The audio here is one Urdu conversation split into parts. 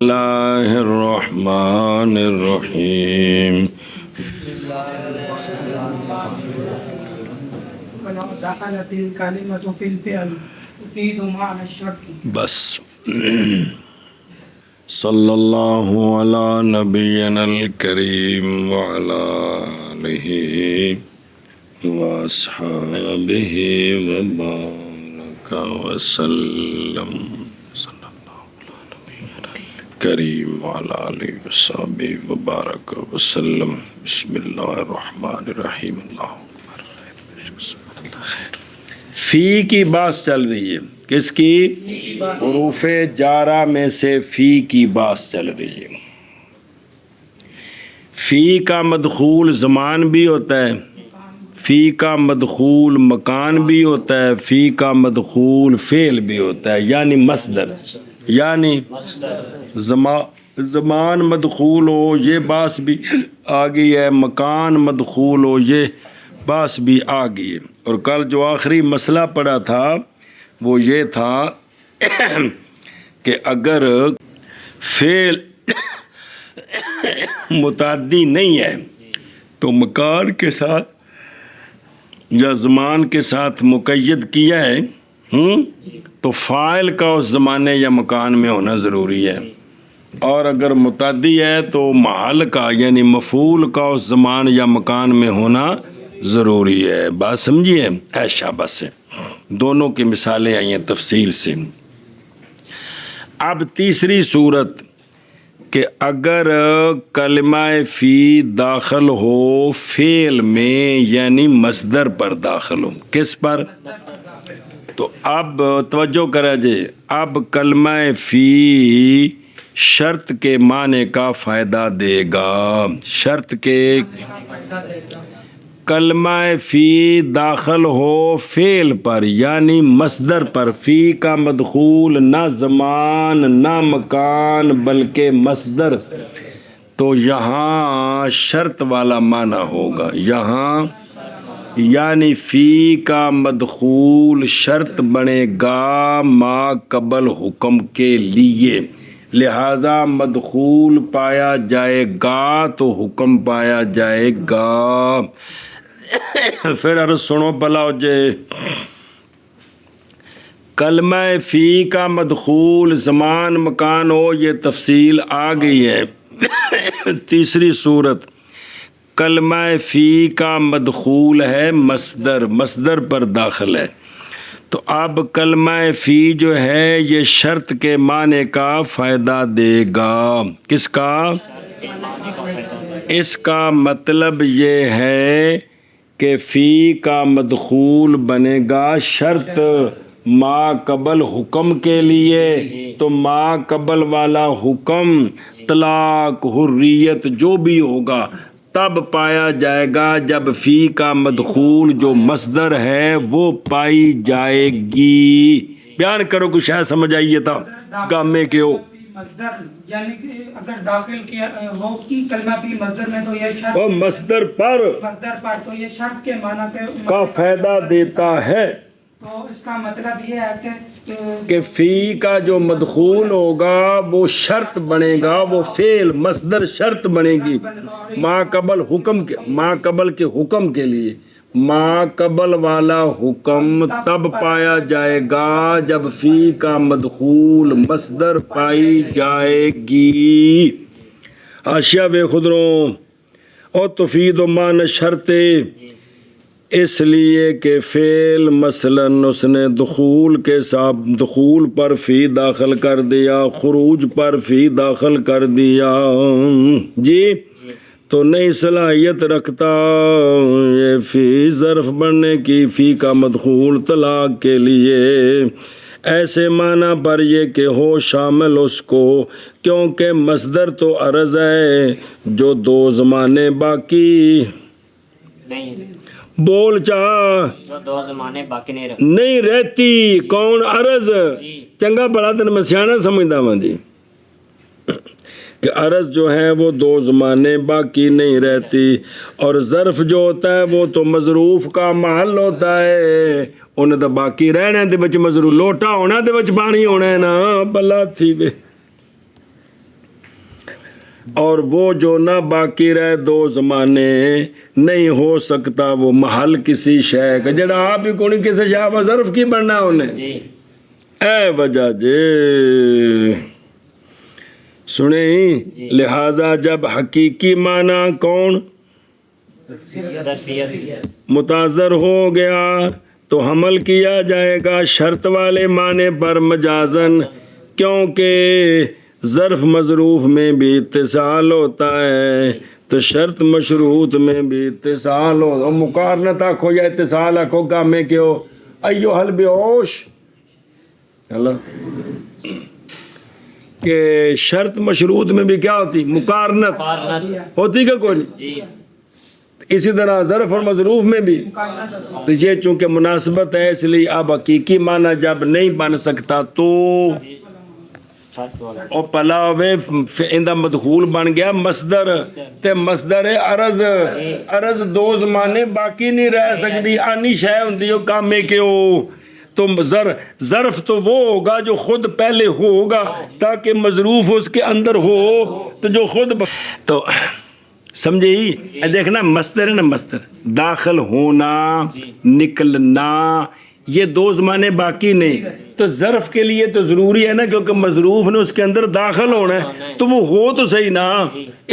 اللہ الرحمن الرحیم دخلت الكلمة في الفعل تفيد معنى الشرط. بس صلی اللہ علی نبینا الکریم وعلی آلہ واصحابہ وبارک وسلم کریم وعلی آلہ وصحبہ وبارک وسلم. بسم اللہ الرحمن الرحیم. اللہ فی کی باس چل رہی ہے. کس کی؟ حروف جارہ میں سے فی کی باس چل رہی ہے. فی کا مدخول زمان بھی ہوتا ہے، فی کا مدخول مکان بھی ہوتا ہے، فی کا مدخول فعل بھی ہوتا ہے، یعنی مصدر. یعنی زمان مدخول ہو یہ باس بھی آ گئی ہے، مکان مدخول ہو یہ باس بھی آ گئی ہے. اور کل جو آخری مسئلہ پڑھا تھا وہ یہ تھا کہ اگر فعل متعدی نہیں ہے تو مکان کے ساتھ یا زمان کے ساتھ مقید کیا ہے تو فاعل کا اس زمانے یا مکان میں ہونا ضروری ہے، اور اگر متعدی ہے تو محل کا یعنی مفعول کا اس زمان یا مکان میں ہونا ضروری ہے. بات سمجھیے؟ ایشا بس ہے. دونوں کی مثالیں آئی ہیں تفصیل سے. اب تیسری صورت کہ اگر کلمہ فی داخل ہو فعل میں یعنی مصدر پر داخل ہو. کس پر؟ تو اب توجہ کرا جائے. اب کلمہ فی شرط کے معنی کا فائدہ دے گا. شرط کے کلمہ فی داخل ہو فعل پر یعنی مصدر پر. فی کا مدخول نہ زمان نہ مکان بلکہ مصدر، تو یہاں شرط والا معنی ہوگا. یہاں یعنی فی کا مدخول شرط بنے گا ما قبل حکم کے لیے، لہذا مدخول پایا جائے گا تو حکم پایا جائے گا. پھر عرض سنو بلا ہو جائے. کلمہ فی کا مدخول زمان مکان ہو یہ تفصیل آ گئی ہے. تیسری صورت کلمہ فی کا مدخول ہے مصدر، مصدر پر داخل ہے. تو اب کلمہ فی جو ہے یہ شرط کے معنی کا فائدہ دے گا. کس کا؟ اس کا مطلب یہ ہے کہ فی کا مدخول بنے گا شرط ما قبل حکم کے لیے، تو ما قبل والا حکم طلاق حریت جو بھی ہوگا تب پایا جائے گا جب فی کا مدخول جو مصدر ہے وہ پائی جائے گی. بیان کرو کچھ ہے سمجھ آئیے تھا گامے کے ہو. مصدر یعنی کہ اگر داخل کیا ہو کی کلمہ فی مصدر میں تو یہ شرط مصدر پر تو یہ شرط کے معنی کا فائدہ دیتا ہے. تو اس کا مطلب یہ ہے کہ فی کا جو مدخول ہوگا وہ شرط بنے گا، وہ فعل مصدر شرط بنے گی ما قبل حکم کے، ما قبل کے حکم کے لیے. ما قبل والا حکم تب پایا جائے گا جب فی کا مدخول مصدر پائی جائے گی. حاشیہ بے خدروں اور تفید و معنی شرط، اس لیے کہ فعل مثلاً اس نے دخول کے ساتھ دخول پر فی داخل کر دیا، خروج پر فی داخل کر دیا جی، تو نئی صلاحیت رکھتا یہ فی ظرف بننے کی فی کا مدخول طلاق کے لیے. ایسے معنی پر یہ کہ ہو شامل اس کو، کیونکہ مصدر تو عرض ہے جو دو زمانے باقی بول چاہ جو دو زمانے باقی نہیں رہتی. کون؟ عرض. چنگا بڑا تن میں سیانا سمجھتا ہوں جی کہ عرض جو ہے وہ دو زمانے باقی نہیں رہتی، اور ظرف جو ہوتا ہے وہ تو مظروف کا محل ہوتا ہے، انہیں تو باقی رہنے دے بچ مظروف لوٹا ہونا دے بچ پانی ہونا ہے نا بلا تھی بے. اور وہ جو نہ باقی رہے دو زمانے نہیں ہو سکتا وہ محل کسی شے کا جڑا آپ ہی کونی کسی شاہ و ظرف کی بننا انہیں اے وجہ جے سنیں لہذا جب حقیقی معنی کون متاثر ہو گیا تو حمل کیا جائے گا شرط والے معنی پر مجازن کیونکہ ظرف مظروف میں بھی اتصال ہوتا ہے تو شرط مشروط میں بھی اتصال ہو مقارنت آکھو یا اتصال آکھو کامے کیوں ایو حل بیوش اللہ کہ شرط مشروط میں بھی کیا ہوتی مقارنت ہوتی کہ کوئی نہیں اسی طرح ظرف اور مظروف میں بھی تو یہ چونکہ مناسبت ہے اس لیے اب حقیقی معنی جب نہیں بن سکتا تو اور پلا ہوئے اندہ مدخول بن گیا مصدر تے مصدر عرض عرض دو زمانے باقی نہیں رہ سکتی آنی شے ہوندی ہو کامے کے ہو تو ظرف تو وہ ہوگا جو خود پہلے ہوگا تاکہ مظروف اس کے اندر ہو تو جو خود تو سمجھے ہی دیکھنا مصدر ہے نا مصدر داخل ہونا نکلنا یہ دو زمانے باقی نہیں تو ظرف کے لیے تو ضروری ہے نا کیونکہ مظروف نے اس کے اندر داخل ہونا ہے تو وہ ہو تو صحیح نا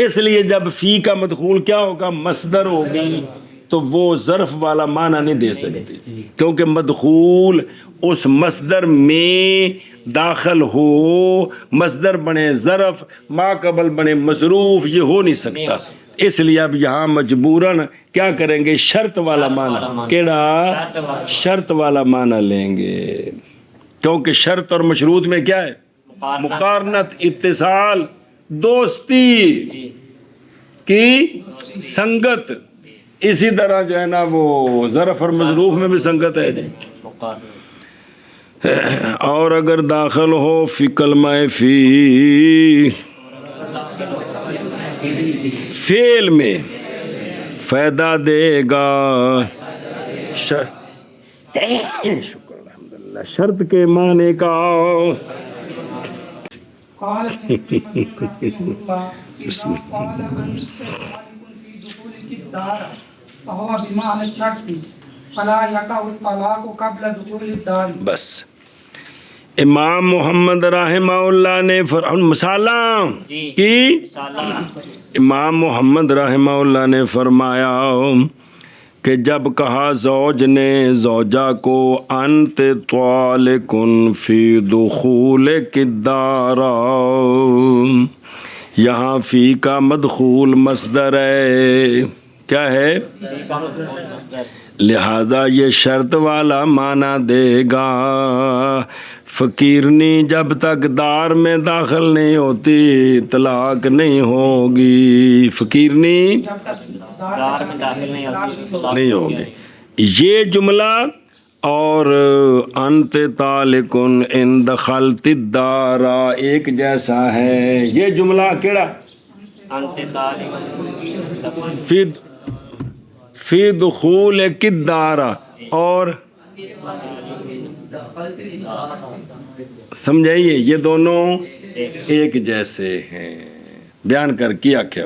اس لیے جب فی کا مدخول کیا ہوگا مصدر ہوگی تو وہ ظرف والا معنی نہیں دے سکتی کیونکہ مدخول اس مصدر میں داخل ہو مصدر بنے ظرف ما قبل بنے مصروف یہ ہو نہیں سکتا اس لیے اب یہاں مجبوراً کیا کریں گے شرط والا معنی کیڑا شرط والا معنی لیں گے کیونکہ شرط اور مشروط میں کیا ہے مقارنت اتصال دوستی کی سنگت اسی طرح جو ہے نا وہ ظرف اور مظروف میں بھی سنگت ہے اور اگر داخل ہو فی کلمہ فی فعل میں فائدہ دے گا شکر الحمدللہ شرط کے معنی کا بس امام محمد رحمہ اللہ نے مثالہ کی امام محمد رحمہ اللہ نے فرمایا کہ جب کہا زوج نے زوجہ کو انت طالقن فی دخولک الدار یہاں فی کا مدخول مصدر ہے کیا ہے لہذا یہ شرط والا معنی دے گا فقیرنی جب تک دار میں داخل نہیں ہوتی طلاق نہیں ہوگی فقیرنی نہیں ہوگی یہ جملہ اور انت طالقن ان دخلت الدار ایک جیسا ہے یہ جملہ کیڑا فی دخول الدار اور سمجھائیے یہ دونوں ایک جیسے ہیں بیان کر کیا کیا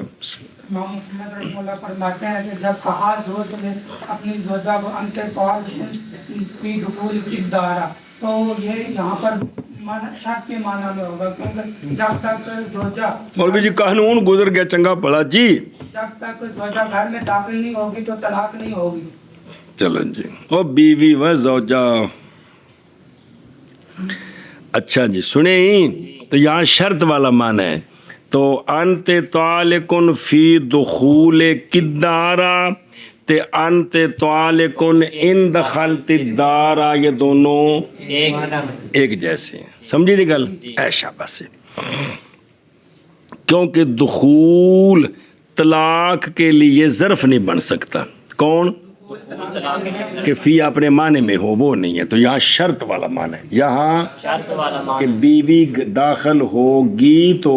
محمد رحمہ اللہ فرماتے ہیں کہ جب کہا زوج نے اپنی زوجہ کو انت طالقن فی دخول الدار تو یہ یہاں پر شرط کے معنی میں ہوگا کیونکہ جب تک زوجہ مولوی جی قانون گزر گیا چنگا پڑا جی جب تک زوجہ گھر میں داخل نہیں ہوگی تو طلاق نہیں ہوگی چلو جی وہ بیوی و زوجہ اچھا جی سنیں تو یہاں شرط والا معنی ہے تو انت طالقن فی دخول الدار تے انت طالقن ان دخلت الدار یہ دونوں ایک جیسے ہیں سمجھی دی گل ایشا بس کیونکہ دخول طلاق کے لیے ظرف نہیں بن سکتا کون کہ فی اپنے معنی میں ہو وہ نہیں ہے تو یہاں شرط والا معنی ہے یہاں کہ بیوی داخل ہوگی تو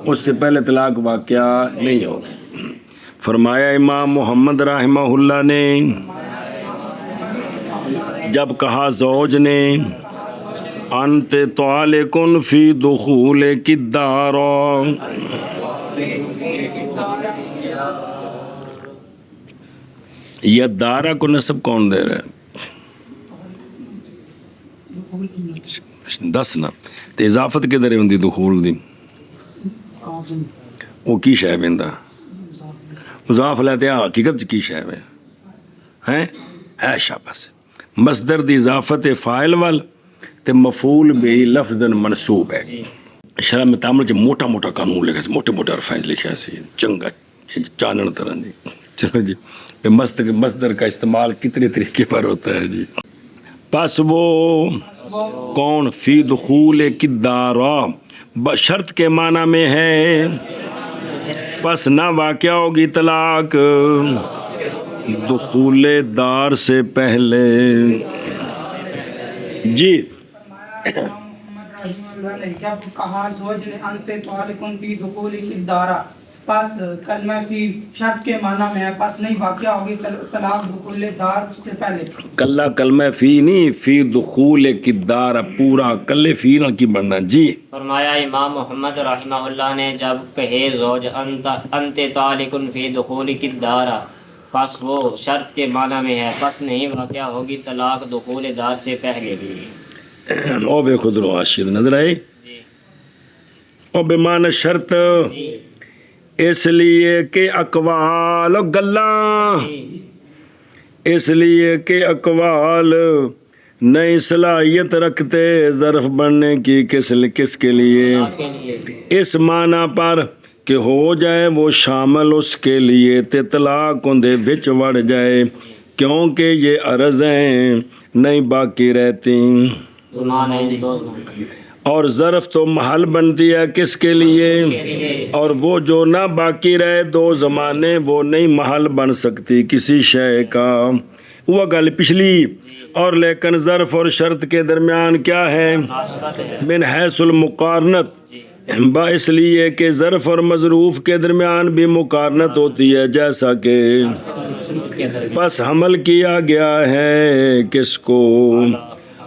اس سے پہلے طلاق واقعہ نہیں ہوگی فرمایا امام محمد رحمہ اللہ نے جب کہا زوج نے انت طالقن فی دخول الدار. یہ دارہ کو نسب کون دے رہا ہے؟ دس نا تے اضافت کدھر ہوندی دخول دی؟ وہ کی شے بندا مضاف لیتے حقیقت کی شے ہے ہے شاباش. مصدر دی اضافت فاعل وال تے مفعول بھی لفظ منصوب ہے. شرح میں تعامل چ موٹا موٹا قانون لکھا سی، موٹے موٹے حرفاں لکھا سی، چنگا چانن طرح جی. چلو جی مصدر کا استعمال کتنے طریقے پر ہوتا ہے جی. پس وہ کون فی دخول الدار شرط کے معنی میں ہے، پس نہ واقع ہوگی طلاق دخول دار سے پہلے. جی محمد رحمہ اللہ نے جب کہا زوج نے انت طالقن فی دخول الدار، پس کلمہ فی شرط کے معنی میں ہے، پس نہیں واقع ہوگی طلاق دخول دار سے پہلے. کلہ کلمہ فی نہیں، فی دخول الدار پورا کلے فی نہ کی بننا. جی فرمایا امام محمد رحمہ اللہ نے جب کہے زوج انت طالقن فی دخول الدار، پس وہ شرط کے معنی میں ہے، پس نہیں واقع ہوگی طلاق دخول دار سے پہلے. او بے خود رو عاشق نظر آئے. او بمعنی شرط اس لیے کہ اقوال گلاں، اس لیے کہ اقوال نئی صلاحیت رکھتے ظرف بننے کی کس کے لیے؟ اس معنی پر کہ ہو جائے وہ شامل اس کے لیے تے طلاق اندے وچ وڑ جائے، کیونکہ یہ عرضیں نہیں باقی رہتی. اور ظرف تو محل بنتی ہے کس کے لیے؟ اور وہ جو نہ باقی رہے دو زمانے وہ نہیں محل بن سکتی کسی شے کا. وہ گل پچھلی. اور لیکن ظرف اور شرط کے درمیان کیا ہے؟ من حیث المقارنت، اس لیے کہ ظرف اور مظروف کے درمیان بھی مقارنت ہوتی ہے، جیسا کہ بس حمل کیا گیا ہے کس کو؟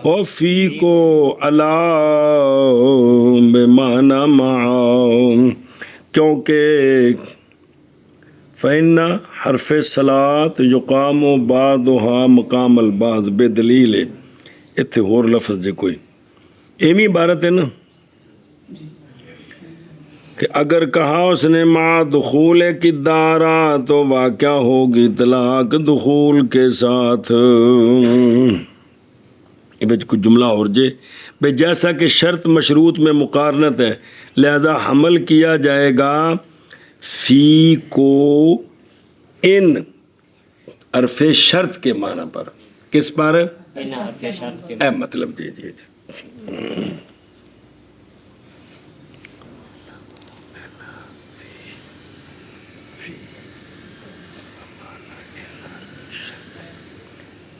او فی کو علا بمعنی مع، کیونکہ فإن حرف صلاۃ یقام بعضها مقام البعض بے دلیل. اتنے اور لفظ جے کوئی ایمی عبارت ہے نا کہ اگر کہا اس نے مع دخول کی دارا تو واقع ہوگی طلاق دخول کے ساتھ. کچھ جملہ اور جے بے جیسا کہ شرط مشروط میں مقارنت ہے، لہذا حمل کیا جائے گا فی کو ان حرف شرط کے معنی پر. کس پر؟ اے مطلب جی جی جی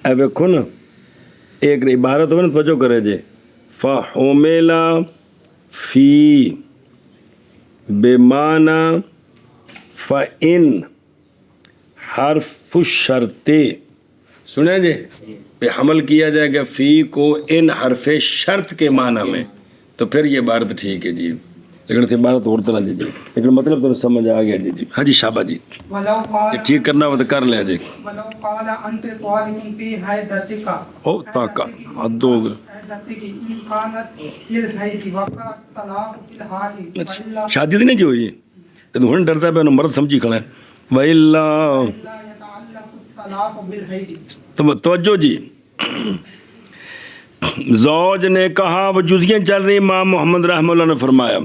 اے ویکھو نا ایک عبارت ہو نا توجہ کرے جے فحملا فی بمعنی فإن حرف الشرط. سنیں جی پہ حمل کیا جائے گا فی کو ان حرف شرط کے معنی میں، تو پھر یہ عبارت ٹھیک ہے جی. لیکن اس عبارت اور طرح جی لیکن مطلب تو سمجھ آ گیا جی. جی ہاں جی شابہ جی ٹھیک کرنا ہو تو کر لیا جی. ولو قال انت طالق فی حیدتک او تاکا حد ہو گیا. شادی تو نہیں جو ہوئی تو ہن ڈرتا ہے مرد سمجھی کھڑا ہے. وَإِلَّا توجہ جی زوج نے کہا، وہ جزیاں چل رہی. امام محمد رحمہ اللہ نے فرمایا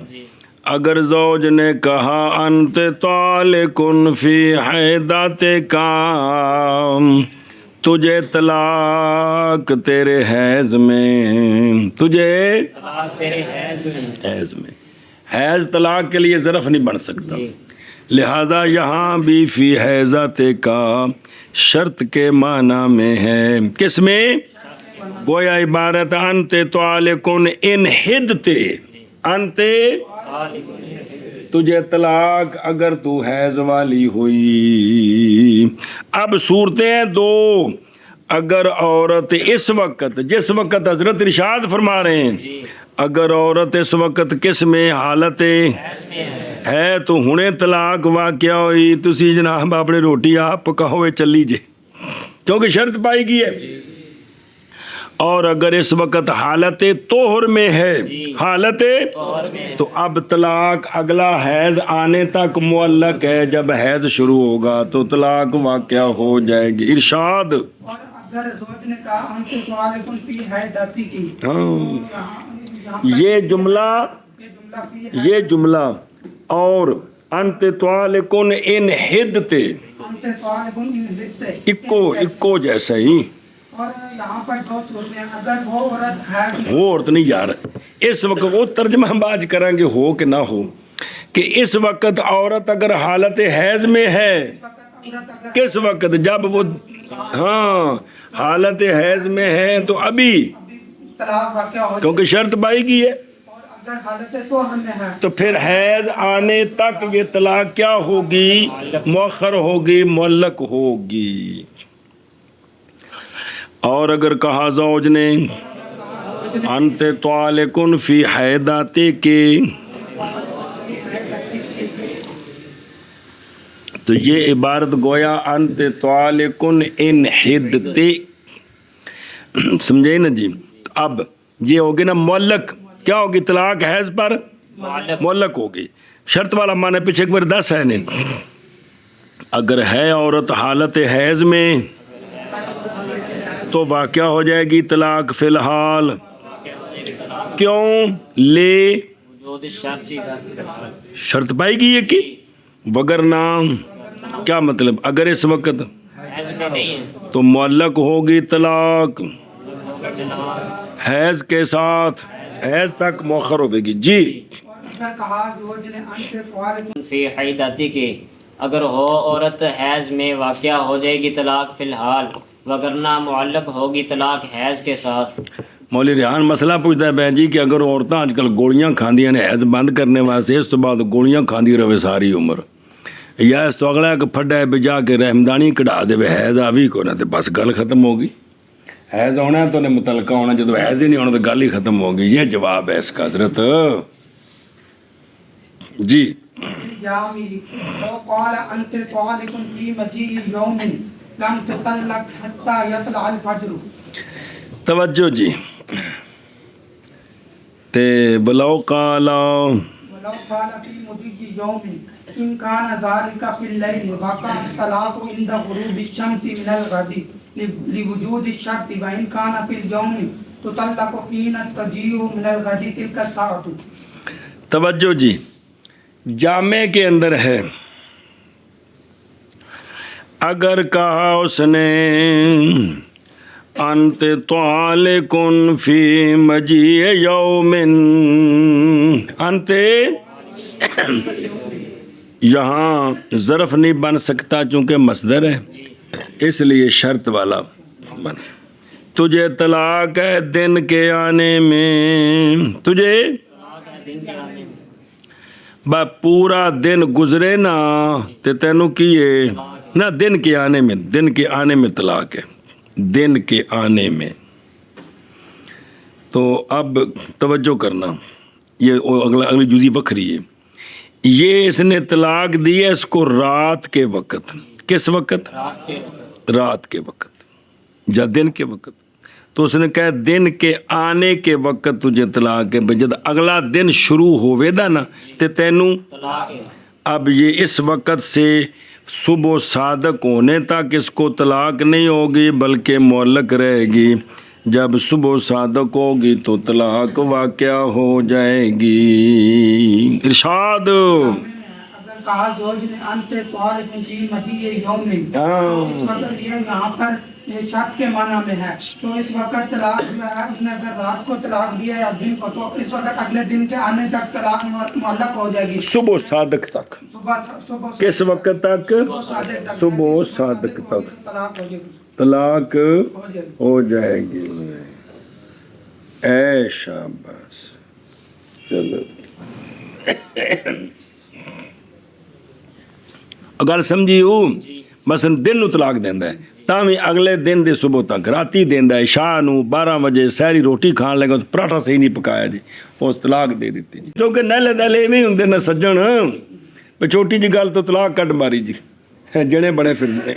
اگر زوج نے کہا انت طالقن فی حیدتک، تجھے طلاق تیرے حیض میں، تجھے حیض میں، حیض طلاق کے لیے ظرف نہیں بن سکتا، لہذا یہاں بھی فی حیضت کا شرط کے معنی میں ہے. کس میں؟ گویا عبارت انت طالقن ان حدتے، انت تجھے طلاق اگر تو حیض والی ہوئی. اب صورتیں دو، اگر عورت اس وقت، جس وقت حضرت ارشاد فرما رہے ہیں، اگر عورت اس وقت کس میں حالت ہے تو ہنے طلاق واقع ہوئی، تسی جناب اپنی روٹی آپ پکاؤ چلی جے، کیونکہ شرط پائی گئی ہے۔ اور اگر اس وقت حالت طہر میں ہے، حالت تو اب طلاق اگلا حیض آنے تک معلق ہے، جب حیض شروع ہوگا تو طلاق واقع ہو جائے گی۔ ارشاد اور اگر زوج نے کہا انت طالق فی حیدتی کی، یہ جملہ یہ جملہ اور انت طالق ان حدتے انت طالق ان حدتے اکو جیسا ہی، اور یہاں پر دو صورتیں، اگر وہ عورت حیض وہ عورت نہیں یار، اس وقت وہ ترجمہ ہم آج کریں گے ہو کہ نہ ہو، کہ اس وقت عورت اگر حالت حیض میں ہے، عورت اگر کس وقت؟ جب وہ ہاں حالت حیض میں ہے تو ابھی، طلاق واقع ہو جائے، کیونکہ شرط پائی گئی ہے، اور اگر حالت طہر میں ہے تو پھر حیض آنے تک یہ طلاق کیا ہوگی؟ مؤخر ہوگی، معلق ہوگی۔ اور اگر کہا زوج نے انت طالق فی حیداتے کے، تو یہ عبارت گویا انت طالق ان حدتے، سمجھے نا جی؟ اب یہ ہوگی نا معلق، کیا ہوگی؟ طلاق حیض پر معلق ہوگی۔ شرط والا معنی پیچھے ایک بار 10 ہے نہیں، اگر ہے عورت حالت حیض میں تو واقع ہو جائے گی طلاق فی الحال، کیوں؟ لے وجود الشرط شرط پائی گئی ہے کہ وگرنہ کیا مطلب؟ اگر اس وقت حیض میں نہیں ہے تو معلق ہوگی طلاق حیض کے ساتھ، حیض تک مؤخر ہوگی جی۔ اور اگر کہا زوج نے انت طالق فی حیدتی کی، اگر ہو عورت حیض میں واقع ہو جائے گی طلاق فی الحال، وگرنہ معلق ہوگی طلاق حیض کے ساتھ۔ مولوی ریحان مسئلہ پوچھتا ہے بہن جی کہ اگر عورتیں آج کل گولیاں کھاندیاں نے حیض بند کرنے واسطے، اس تو بعد گولیاں کھاندی رہے ساری عمر، یا اس تو اگلا کہ پھڈا ہے بھی جا کے رحمدانی کਢا دے حیض آوی کو نہ تے بس گل ختم ہوگی۔ حیض ہونا ہے تو انہیں متعلقہ ہونا، جب حیض ہی نہیں ہونا تو گل ہی ختم ہوگی۔ یہ جواب ہے اس کا حضرت جی۔ جامی لو قال انت طالق فی مجیء یوم لم تطلق حتی یطلع الفجر، توجہ جی، تے بلو قالا ولو قال فی مجیء یوم ان کان ذلك فی اللیل وقع الطلاق عند غروب الشمس من الغد لوجود الشرط وان کان فی اليوم تطلق حين تجیء من الغد تلك الساعة۔ توجہ جی، جامع کے اندر ہے، اگر کہا اس نے انت طالق فی مجیء یوم، انت یہاں ظرف نہیں بن سکتا چونکہ مصدر ہے، اس لیے شرط والا بن، تجھے طلاق ہے دن کے آنے میں، تجھے با پورا دن گزرے نا تے تینوں کیے نا، دن کے آنے میں، دن کے آنے میں طلاق ہے، دن کے آنے میں۔ تو اب توجہ کرنا، یہ اگلی جزی بکھری ہے، یہ اس نے طلاق دی ہے اس کو رات کے وقت، کس وقت؟ رات کے وقت یا دن کے وقت، تو اس نے کہا دن کے آنے کے وقت تجھے طلاق ہے، جب اگلا دن شروع ہوئے دا نا تے تینوں طلاق ہے۔ اب یہ اس وقت سے صبح صادق ہونے تک اس کو طلاق نہیں ہوگی بلکہ معلق رہے گی، جب صبح صادق ہوگی تو طلاق واقع ہو جائے گی۔ ارشاد اگر کہا زوج نے انت طالق فی مجیء یوم، تو اس وقت یہ یہاں پر شرط کے معنی میں ہے، تو اس وقت طلاق جو ہے اس نے اگر رات کو طلاق دیا یا دن کو، تو اس وقت اگلے دن کے آنے تک طلاق معلق ہو جائے گی، صبح صادق تک، صبح کس وقت تک؟ صبح صادق تک طلاق ہو جائے گی، طلاق ہو جائے گی۔ ہو جائے گی۔ اے شاباش، چلو گل سمجھی ہو؟ مثلا دن نو طلاق دیندا ہے، ਤਾਂ ਵੀ ਅਗਲੇ ਦਿਨ ਦੇ ਸਵੇਰ ਤੱਕ ਰਾਤੀ ਦਿੰਦਾ ਸ਼ਾਹ ਨੂੰ 12 ਵਜੇ ਸਹਿਰੀ ਰੋਟੀ ਖਾਣ ਲੱਗਾ ਤਾਂ ਪਰਾਠਾ ਸਹੀ ਨਹੀਂ ਪਕਾਇਆ ਜੀ, ਉਸ ਤਲਾਕ ਦੇ ਦਿੱਤੀ ਜੀ। ਕਿਉਂਕਿ ਨਹਿਲੇ ਦਹਿਲੇ ਇਵੇਂ ਹੁੰਦੇ ਨੇ ਸੱਜਣ, ਵੀ ਛੋਟੀ ਜੀ ਗੱਲ ਤੋਂ ਤਲਾਕ ਕੱਢ ਮਾਰੀ ਜੀ, ਜਣੇ ਬਣੇ ਫਿਰਦੇ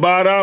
12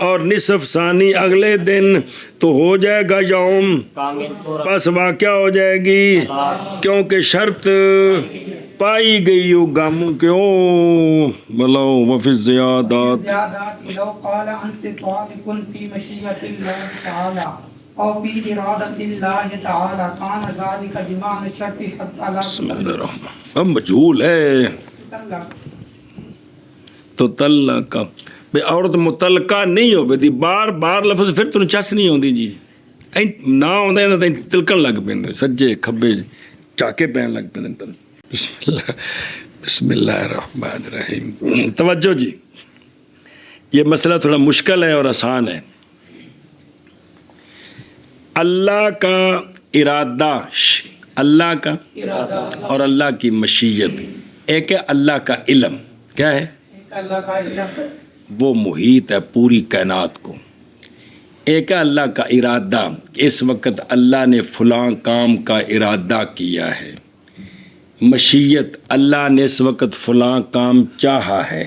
اور نصف ثانی اگلے دن تو ہو جائے گا یوم، کامل پورا پس واقع ہو جائے گی، کیونکہ شرط پائی گئی ہو گاموں کیوں بلو وفی زیادات زیادات لو قال انت طالق في مشيئة الله تعالى او في ارادة الله تعالى كان ذلك بمعنى الشرط حتى لا بسم اللہ الرحمن اب مجھول ہے تطلق. تو طلق بے عورت متعلقہ نہیں ہو بیتی بار بار لفظ پھر تو چس نہیں ہوندی جی نہ ہوندے تے تلکن لگ پیندے سجے کھبے چاکے پین لگ پیندے. بسم اللہ الرحمن الرحیم. توجہ جی، یہ مسئلہ تھوڑا مشکل ہے اور آسان ہے. اللہ کا ارادہ، اللہ کا اور اللہ کی مشیت، ایک ہے اللہ کا علم، کیا ہے؟ اللہ کا علم وہ محیط ہے پوری کائنات کو. ایک ہے اللہ کا ارادہ کہ اس وقت اللہ نے فلاں کام کا ارادہ کیا ہے. مشیت، اللہ نے اس وقت فلاں کام چاہا ہے.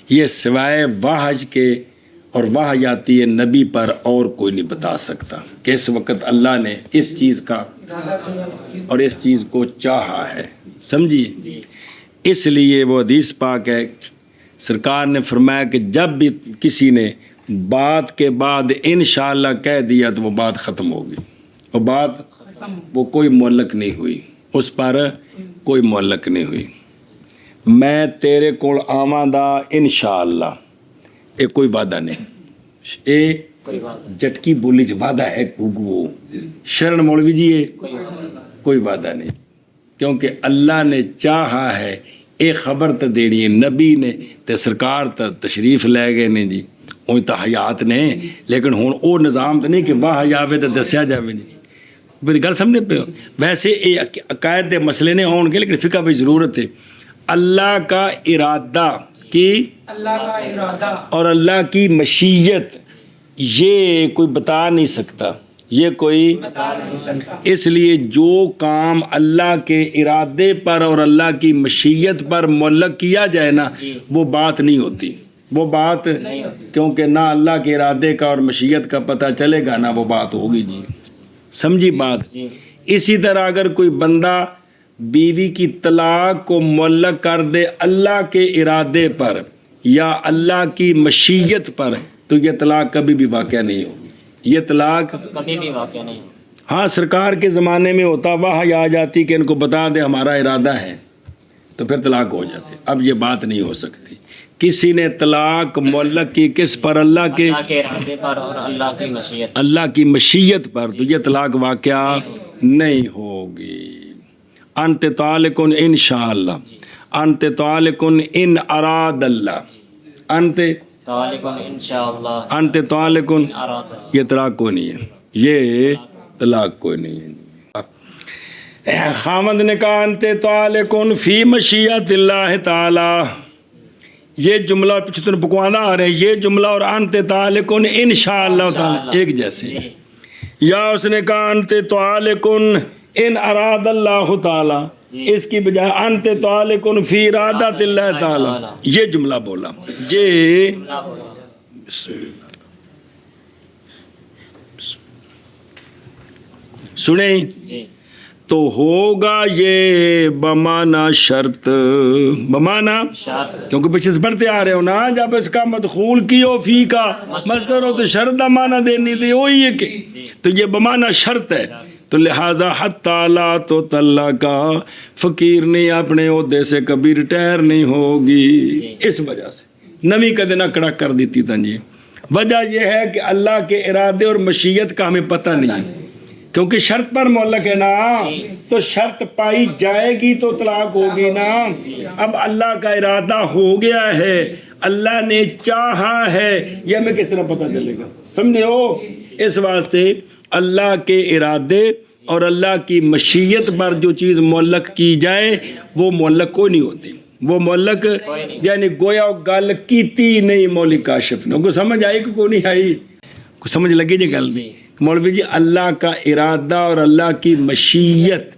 یہ سوائے وحی کے، اور وحی آتی ہے نبی پر، اور کوئی نہیں بتا سکتا کہ اس وقت اللہ نے اس چیز کا اور اس چیز کو چاہا ہے. سمجھیے، اس لیے وہ حدیث پاک ہے، سرکار نے فرمایا کہ جب بھی کسی نے بات کے بعد انشاءاللہ کہہ دیا تو وہ بات ختم ہوگی، وہ بات وہ کوئی معلق نہیں ہوئی، اس پر کوئی معلق نہیں ہوئی. میں تیرے کول آواں دا انشاءاللہ، یہ کوئی وعدہ نہیں. یہ جٹکی بولی چ وعدہ ہے گو شرن مولوی جی، یہ کوئی وعدہ نہیں، کیونکہ اللہ نے چاہا ہے. یہ خبر تو دینی ہے نبی نے تے سرکار تو تشریف لے گئے نے جی، وہ تو حیات نے، لیکن ہوں وہ نظام تو نہیں کہ واہ آوے تو دسیا جاوے جی. میری گل سمجھے پہ ہو؟ ویسے یہ عقائد دے مسئلے نے ہون گے، لیکن فقہ بھی ضرورت ہے. اللہ کا ارادہ کی، اللہ کا ارادہ اور اللہ کی مشیت، یہ کوئی بتا نہیں سکتا، یہ کوئی بتا نہیں سکتا. اس لیے جو کام اللہ کے ارادے پر اور اللہ کی مشیت پر معلق کیا جائے نا، وہ بات نہیں ہوتی، وہ بات، کیونکہ نہ اللہ کے ارادے کا اور مشیت کا پتہ چلے گا نہ وہ بات ہوگی جی. سمجھی بات؟ اسی طرح اگر کوئی بندہ بیوی کی طلاق کو معلق کر دے اللہ کے ارادے پر یا اللہ کی مشیت پر، تو یہ طلاق کبھی بھی واقع نہیں ہوگی، یہ طلاق کبھی بھی واقع نہیں. ہاں سرکار کے زمانے میں ہوتا، وحی آ جاتی کہ ان کو بتا دے ہمارا ارادہ ہے، تو پھر طلاق ہو جاتی. اب یہ بات نہیں ہو سکتی. کسی نے طلاق معلق کی کس پر؟ اللہ کے ارادے پر اور اللہ کی مشیت، اللہ کی مشیت پر، تو یہ طلاق واقع نہیں ہوگی. انت طالق انشاءاللہ، انت طالق ان اراد اللہ، انت طالق انشاءاللہ، انت طالق، اراد. یہ طلاق کوئی نہیں ہے، یہ طلاق کوئی نہیں ہے. خامد نے کہا انت طالق فی مشیت اللہ تعالی، یہ جملہ پیچھے تو بکوانا آ رہے ہیں، یہ جملہ اور انت طالق انشاءاللہ تعالی ایک جیسے. یا اس نے کہا انت طالق ان اراد اللہ تعالی، اس کی بجائے انت طالق فی ارادت اللہ تعالی، یہ جملہ بولا. یہ سنیں جی تو ہوگا یہ بمانا شرط، بمانا شرط، کیونکہ پیچھے سے پڑھتے آ رہے ہو نا، جب اس کا مدخول کی ہو فی کا مصدر ہو تو شرط دا معنی دینی تھی، وہی ہے کہ تو یہ بمانا شرط ہے. تو لہٰذا حتی لا تو طلّہ کا فقیر نے اپنے عہدے سے کبھی ریٹائر نہیں ہوگی. اس وجہ سے نمی کا دن اکڑا کر دیتی تھا جی. وجہ یہ ہے کہ اللہ کے ارادے اور مشیت کا ہمیں پتہ نہیں ہے، کیونکہ شرط پر معلق ہے نا، تو شرط پائی جائے گی تو طلاق ہوگی نا. اب اللہ کا ارادہ ہو گیا ہے، اللہ نے چاہا ہے، یہ ہمیں کس طرح پتہ چلے گا؟ سمجھے ہو؟ اس واسطے اللہ کے ارادے اور اللہ کی مشیت پر جو چیز معلق کی جائے وہ معلق کوئی نہیں ہوتی، وہ معلق یعنی گویا گل کیتی نہیں. مولی کاشف نے کو سمجھ آئی کہ کوئی نہیں آئی؟ کو سمجھ لگی جی گل؟ مولوی جی اللہ کا ارادہ اور اللہ کی مشیت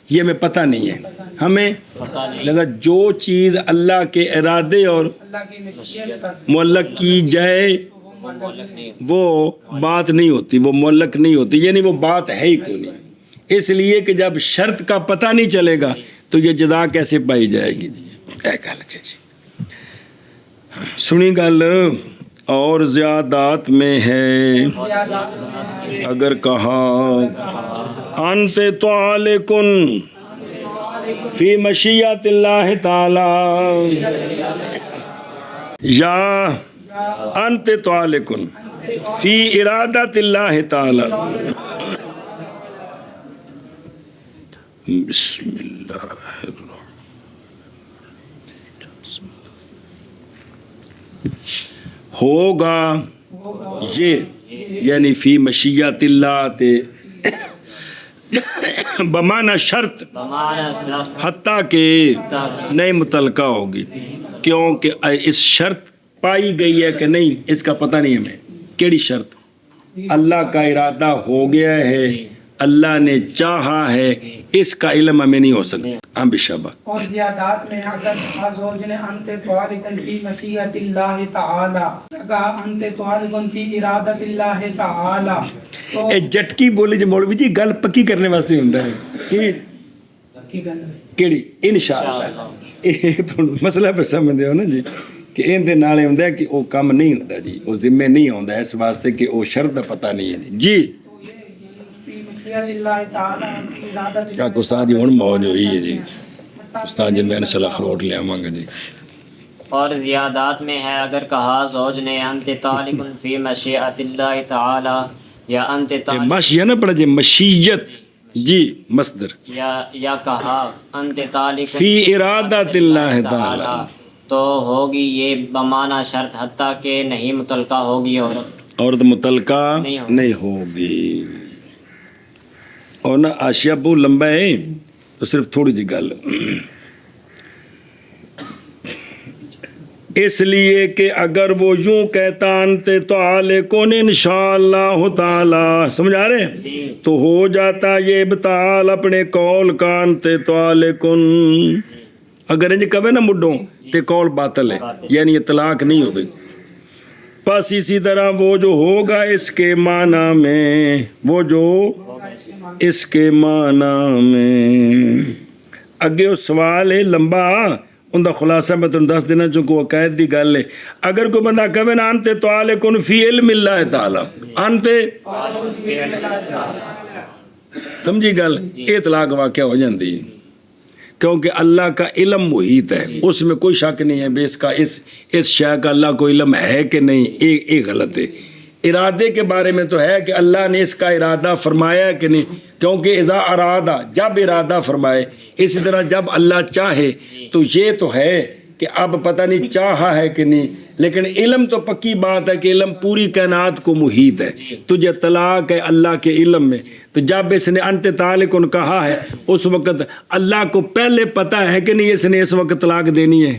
یہ ہمیں پتہ نہیں ہے، ہمیں لگا جو چیز اللہ کے ارادے اور اللہ کی مشیت پر معلق کی جائے مولک نہیں وہ بات نہیں ہوتی، وہ معلق نہیں ہوتی، یعنی وہ بات ہے ہی کوئی نہیں۔ اس لیے کہ جب شرط کا پتہ نہیں چلے گا تو یہ جزا کیسے پائی جائے گی؟ اے گل جی سنی گل اور زیادات میں ہے اگر کہا انت تعلقن فی مشیت اللہ تعالی یا انت تعلقن فی ارادت اللہ تعالی۔ بسم اللہ الرحمن ہوگا یہ یعنی فی مشیت اللہ تے بمانا شرط بمعنی حتیٰ کہ نئی متعلقہ ہوگی، کیونکہ اس شرط پائی گئی ہے کہ نہیں اس کا پتہ نہیں ہمیں۔ کیڑی شرط؟ اللہ کا ارادہ ہو گیا ہے، اللہ نے چاہا ہے، اس کا علم ہمیں نہیں ہو سکتا۔ ہم بشابہ اور زیادات میں اگر زوج نے انت تعلقن فی مشیت اللہ تعالی کہا انت تعلقن فی ارادت اللہ تعالی تو اے جٹکی بولی جو مولوی جی گل پکی کرنے واسطے ہوندا ہے کہ کیڑی انشاءاللہ یہ تو مسئلہ پہ سمجھدے ہو نا جی کہ ان دے نالے ہوندا ہے کہ وہ کام نہیں ہوندا جی، وہ ذمہ نہیں ہوندا اس واسطے کہ وہ شرط دا پتہ نہیں ہے جی۔ فی مشیت اللہ تعالی فی ارادت کیا استاد جی ہن موج ہوئی ہے جی، استاد جی میں انشاءاللہ خروٹ لے آواں گا جی۔ اور زیادات میں ہے اگر کہا زوج نے انت تعلق فی مشیت اللہ تعالی یا انت تعلق مش یہ نہ پڑھا جی مشیت جی مصدر یا کہا انت تعلق فی ارادت اللہ تعالی تو ہوگی یہ بمعنی شرط حتیٰ کہ نہیں متعلقہ ہوگی عورت متعلقہ نہیں ہوگی۔ اور نہ آشیا بہت لمبا ہے تو صرف تھوڑی جی گل اس لیے کہ اگر وہ یوں کہتا انت تعلقن انشاءاللہ تعالی، سمجھ آ رہے ہیں، تو ہو جاتا یہ ابطال اپنے قول کا انت تعلقن۔ اگر انج کہے نا مڈوں تے قول باطل ہے، یعنی اطلاق نہیں ہوگی۔ پس اسی طرح وہ جو ہوگا اس کے معنی میں، وہ جو اس کے معنی میں اگے وہ سوال ہے لمبا، ان دا خلاصہ میں تم دس دینا چونکہ وہ قید دی گل ہے۔ اگر کوئی بندہ کہے نا انت تعلقن فی علم اللہ تعالی، انت سمجھی گل، اطلاق واقع ہو جاندی ہے کیونکہ اللہ کا علم محیط ہے، اس میں کوئی شک نہیں ہے بے اس کا اس شے کا اللہ کو علم ہے کہ نہیں، ایک غلط ہے۔ ارادے کے بارے میں تو ہے کہ اللہ نے اس کا ارادہ فرمایا ہے کہ نہیں، کیونکہ اذا ارادہ جب ارادہ فرمائے، اسی طرح جب اللہ چاہے تو یہ تو ہے کہ اب پتہ نہیں چاہا ہے کہ نہیں، لیکن علم تو پکی بات ہے کہ علم پوری کائنات کو محیط ہے۔ تجھے طلاق ہے اللہ کے علم میں، تو جب اس نے انت تعلقن کہا ہے اس وقت اللہ کو پہلے پتہ ہے کہ نہیں اس نے اس وقت طلاق دینی ہے؟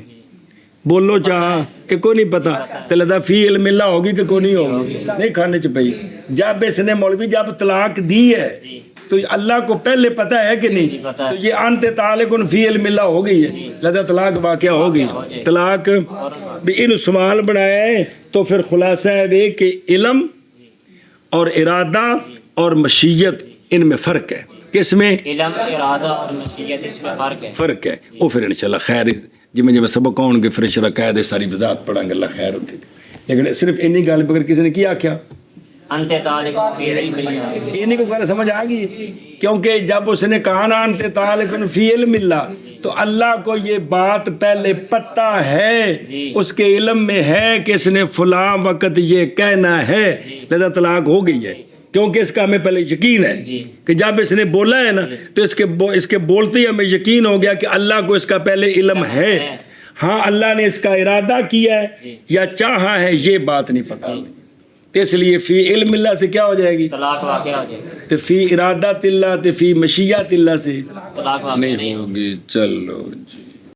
بولو چاہا کہ کوئی نہیں پتہ، تو لگتا فی علم اللہ ہوگی کہ کوئی نہیں ہوگی، نہیں کھانے چ پئی۔ جب اس نے مولوی جب طلاق دی ہے تو اللہ کو پہلے پتہ ہے کہ نہیں، تو یہ انت تعلقن فی علم اللہ ہو گئی ہے، لگتا طلاق واقع ہو گئی۔ طلاق بھی ان سوال بنایا ہے تو پھر خلاصہ ہے کہ علم اور ارادہ اور مشیت ان میں فرق ہے۔ کس میں؟ علم ارادہ اور مشیت اس میں فرق ہے۔ فرق ہے، وہ پھر انشاءاللہ خیر جی میں جب سبق آؤں گے پھر انشاءاللہ قید ساری وضاحت پڑھیں گے، اللہ خیر ہوگی۔ لیکن صرف انی گل اگر کسی نے کیا کیا انت تعلق فی علم اللہ، انہیں کو گل سمجھ آ گئی، کیونکہ جب اس نے کہا نا انت تعلق فی علم اللہ تو اللہ کو یہ بات پہلے پتہ ہے، اس کے علم میں ہے کہ اس نے فلاں وقت یہ کہنا ہے، لہذا طلاق ہو گئی ہے، کیونکہ اس کا ہمیں پہلے یقین ہے کہ جب اس نے بولا ہے نا تو اس کے بولتے ہی ہمیں یقین ہو گیا کہ اللہ کو اس کا پہلے علم ہے۔ ہاں اللہ نے اس کا ارادہ کیا ہے یا چاہا ہے یہ بات نہیں پتہ، تو اس لیے فی علم اللہ سے کیا ہو جائے گی؟ طلاق واقع ہو جائے گی۔ تو فی ارادت اللہ تو فی مشیت اللہ سے طلاق واقع نہیں ہوگی۔ چلو جی۔